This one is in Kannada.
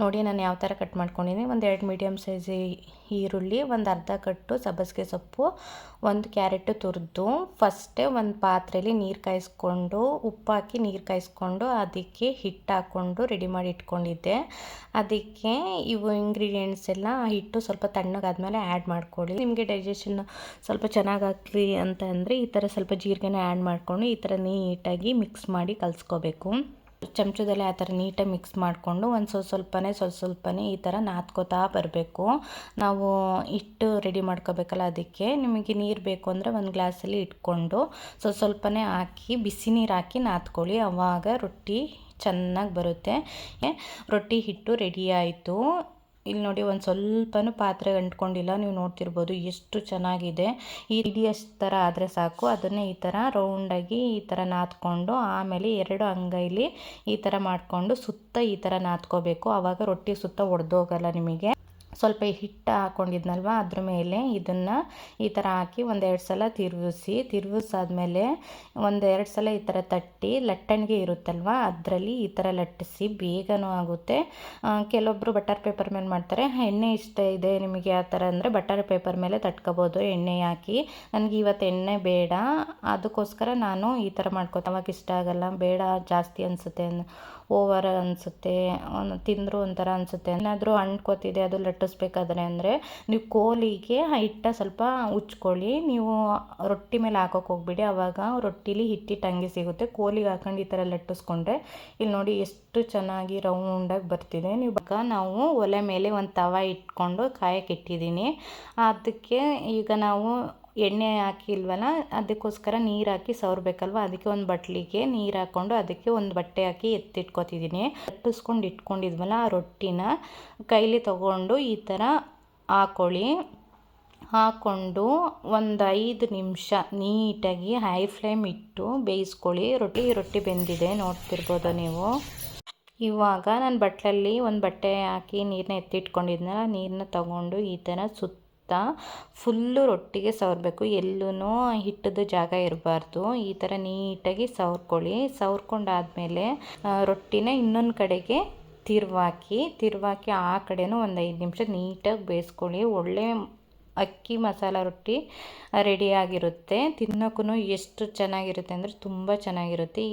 ನೋಡಿ ನಾನು ಯಾವ ಥರ ಕಟ್ ಮಾಡ್ಕೊಂಡಿದ್ದೀನಿ. ಒಂದು 2 ಮೀಡಿಯಮ್ ಸೈಜ್ ಈರುಳ್ಳಿ, ಒಂದು ಅರ್ಧ ಕಟ್ಟು ಸಬ್ಬಸಿಗೆ ಸೊಪ್ಪು, ಒಂದು ಕ್ಯಾರೆಟು ತುರಿದು ಫಸ್ಟೇ ಒಂದು ಪಾತ್ರೆಯಲ್ಲಿ ನೀರು ಕಾಯಿಸ್ಕೊಂಡು ಉಪ್ಪು ಹಾಕಿ ನೀರು ಕಾಯಿಸ್ಕೊಂಡು ಅದಕ್ಕೆ ಹಿಟ್ಟು ಹಾಕ್ಕೊಂಡು ರೆಡಿ ಮಾಡಿ ಇಟ್ಕೊಂಡಿದ್ದೆ. ಅದಕ್ಕೆ ಇವು ಇಂಗ್ರೀಡಿಯೆಂಟ್ಸ್ ಎಲ್ಲ ಹಿಟ್ಟು ಸ್ವಲ್ಪ ತಣ್ಣಗಾದ್ಮೇಲೆ ಆ್ಯಡ್ ಮಾಡ್ಕೊಳ್ಳಿ. ನಿಮಗೆ ಡೈಜೆಷನ್ ಸ್ವಲ್ಪ ಚೆನ್ನಾಗಾಗಲಿ ಅಂತ ಅಂದರೆ ಈ ಥರ ಸ್ವಲ್ಪ ಜೀರಿಗೆನ ಆ್ಯಡ್ ಮಾಡಿಕೊಂಡು ಈ ಥರ ನೀಟಾಗಿ ಮಿಕ್ಸ್ ಮಾಡಿ ಕಲಿಸ್ಕೋಬೇಕು. ಚಮಚದಲ್ಲಿ ಆ ಥರ ನೀಟಾಗಿ ಮಿಕ್ಸ್ ಮಾಡಿಕೊಂಡು ಒಂದು ಸ್ವಲ್ಪನೇ ಈ ಥರ ನಾದ್ಕೋತಾ ಬರಬೇಕು. ನಾವು ಹಿಟ್ಟು ರೆಡಿ ಮಾಡ್ಕೋಬೇಕಲ್ಲ, ಅದಕ್ಕೆ ನಿಮಗೆ ನೀರು ಬೇಕು ಅಂದರೆ ಒಂದು ಗ್ಲಾಸಲ್ಲಿ ಇಟ್ಕೊಂಡು ಸ್ವಲ್ಪನೇ ಹಾಕಿ ಬಿಸಿ ನೀರು ಹಾಕಿ ನಾದ್ಕೊಳ್ಳಿ. ಆವಾಗ ರೊಟ್ಟಿ ಚೆನ್ನಾಗಿ ಬರುತ್ತೆ. ರೊಟ್ಟಿ ಹಿಟ್ಟು ರೆಡಿ ಆಯಿತು. ಇಲ್ಲಿ ನೋಡಿ ಒಂದು ಸ್ವಲ್ಪನೂ ಪಾತ್ರೆಗೆ ಅಂಟ್ಕೊಂಡಿಲ್ಲ, ನೀವು ನೋಡ್ತಿರ್ಬೋದು ಎಷ್ಟು ಚೆನ್ನಾಗಿದೆ. ಈ ಇಡಿಯಷ್ಟು ಥರ ಆದರೆ ಸಾಕು. ಅದನ್ನೇ ಈ ಥರ ರೌಂಡಾಗಿ ಈ ಥರ ನಾದ್ಕೊಂಡು ಆಮೇಲೆ 2 ಅಂಗೈಲಿ ಈ ಥರ ಮಾಡಿಕೊಂಡು ಸುತ್ತ ಈ ಥರ ನಾದ್ಕೋಬೇಕು. ಆವಾಗ ರೊಟ್ಟಿ ಸುತ್ತ ಒಡೆದೋಗಲ್ಲ ನಿಮಗೆ. ಸ್ವಲ್ಪ ಹಿಟ್ಟು ಹಾಕ್ಕೊಂಡಿದ್ನಲ್ವ ಅದ್ರ ಮೇಲೆ ಇದನ್ನು ಈ ಥರ ಹಾಕಿ 1-2 ಸಲ ತಿರುಗಿಸಾದ್ಮೇಲೆ 1-2 ಸಲ ಈ ಥರ ತಟ್ಟಿ ಲಟ್ಟಣಿಗೆ ಇರುತ್ತಲ್ವ ಅದರಲ್ಲಿ ಈ ಥರ ಲಟ್ಟಿಸಿ ಬೇಗನೂ ಆಗುತ್ತೆ. ಕೆಲವೊಬ್ಬರು ಬಟರ್ ಪೇಪರ್ ಮೇಲೆ ಮಾಡ್ತಾರೆ. ಎಣ್ಣೆ ಇಷ್ಟ ಇದೆ ನಿಮಗೆ ಆ ಥರ ಅಂದರೆ ಬಟರ್ ಪೇಪರ್ ಮೇಲೆ ತಟ್ಕೋಬೋದು ಎಣ್ಣೆ ಹಾಕಿ. ನನಗೆ ಇವತ್ತು ಎಣ್ಣೆ ಬೇಡ, ಅದಕ್ಕೋಸ್ಕರ ನಾನು ಈ ಥರ ಮಾಡ್ಕೋತ. ಅವಾಗ ಇಷ್ಟ ಆಗಲ್ಲ, ಬೇಡ ಜಾಸ್ತಿ ಅನಿಸುತ್ತೆ, ಓವರ್ ಅನಿಸುತ್ತೆ, ತಿಂದರೂ ಒಂಥರ ಅನಿಸುತ್ತೆ, ಏನಾದರೂ ಅಂಟ್ಕೋತಿದೆ ಅದು ಲಟ್ಟಿಸ್ಬೇಕಾದ್ರೆ ಅಂದರೆ ನೀವು ಕೋಲಿಗೆ ಹಿಟ್ಟ ಸ್ವಲ್ಪ ಉಚ್ಕೊಳ್ಳಿ. ನೀವು ರೊಟ್ಟಿ ಮೇಲೆ ಹಾಕೋಕೆ ಹೋಗ್ಬಿಡಿ, ಆವಾಗ ರೊಟ್ಟಿಲಿ ಹಿಟ್ಟಿಟ್ಟಂಗೆ ಸಿಗುತ್ತೆ. ಕೋಲಿಗೆ ಹಾಕೊಂಡು ಈ ಥರ ಲಟ್ಟಿಸ್ಕೊಂಡ್ರೆ ಇಲ್ಲಿ ನೋಡಿ ಎಷ್ಟು ಚೆನ್ನಾಗಿ ರೌಂಡಾಗಿ ಬರ್ತಿದೆ. ನಾವು ಒಲೆ ಮೇಲೆ ಒಂದು ತವ ಇಟ್ಕೊಂಡು ಕಾಯಕ್ಕೆ ಇಟ್ಟಿದ್ದೀನಿ. ಅದಕ್ಕೆ ಈಗ ನಾವು ಎಣ್ಣೆ ಹಾಕಿಲ್ವಲ್ಲ, ಅದಕ್ಕೋಸ್ಕರ ನೀರು ಹಾಕಿ ಸವರಬೇಕಲ್ವ, ಅದಕ್ಕೆ ಒಂದು ಬಟ್ಲಿಗೆ ನೀರು ಹಾಕ್ಕೊಂಡು ಅದಕ್ಕೆ ಒಂದು ಬಟ್ಟೆ ಹಾಕಿ ಎತ್ತಿಟ್ಕೊತಿದ್ದೀನಿ. ಲಟ್ಟಿಸ್ಕೊಂಡು ಇಟ್ಕೊಂಡಿದ್ವಲ್ಲ ಆ ರೊಟ್ಟಿನ ಕೈಲಿ ತಗೊಂಡು ಈ ಥರ ಹಾಕ್ಕೊಂಡು ಒಂದು 5 ನಿಮಿಷ ನೀಟಾಗಿ ಹೈ ಫ್ಲೇಮ್ ಇಟ್ಟು ಬೇಯಿಸ್ಕೊಳ್ಳಿ. ರೊಟ್ಟಿ ಬೆಂದಿದೆ ನೋಡ್ತಿರ್ಬೋದು ನೀವು. ಇವಾಗ ನಾನು ಬಟ್ಲಲ್ಲಿ ಒಂದು ಬಟ್ಟೆ ಹಾಕಿ ನೀರನ್ನ ಎತ್ತಿಟ್ಕೊಂಡಿದ್ನಲ್ಲ, ನೀರನ್ನ ತಗೊಂಡು ಈ ಥರ ಫುಲ್ಲು ರೊಟ್ಟಿಗೆ ಸವರಬೇಕು. ಎಲ್ಲೂ ಹಿಟ್ಟದ ಜಾಗ ಇರಬಾರ್ದು. ಈ ಥರ ನೀಟಾಗಿ ಸವರ್ಕೊಂಡಾದ್ಮೇಲೆ ರೊಟ್ಟಿನ ಇನ್ನೊಂದು ಕಡೆಗೆ ತಿರುವಾಕಿ ಆ ಕಡೆನೂ ಒಂದು 5 ನಿಮಿಷ ನೀಟಾಗಿ ಬೇಯಿಸ್ಕೊಳ್ಳಿ. ಒಳ್ಳೆ ಅಕ್ಕಿ ಮಸಾಲ ರೊಟ್ಟಿ ರೆಡಿಯಾಗಿರುತ್ತೆ. ತಿನ್ನೋಕ್ಕೂ ಎಷ್ಟು ಚೆನ್ನಾಗಿರುತ್ತೆ ಅಂದರೆ ತುಂಬ ಚೆನ್ನಾಗಿರುತ್ತೆ.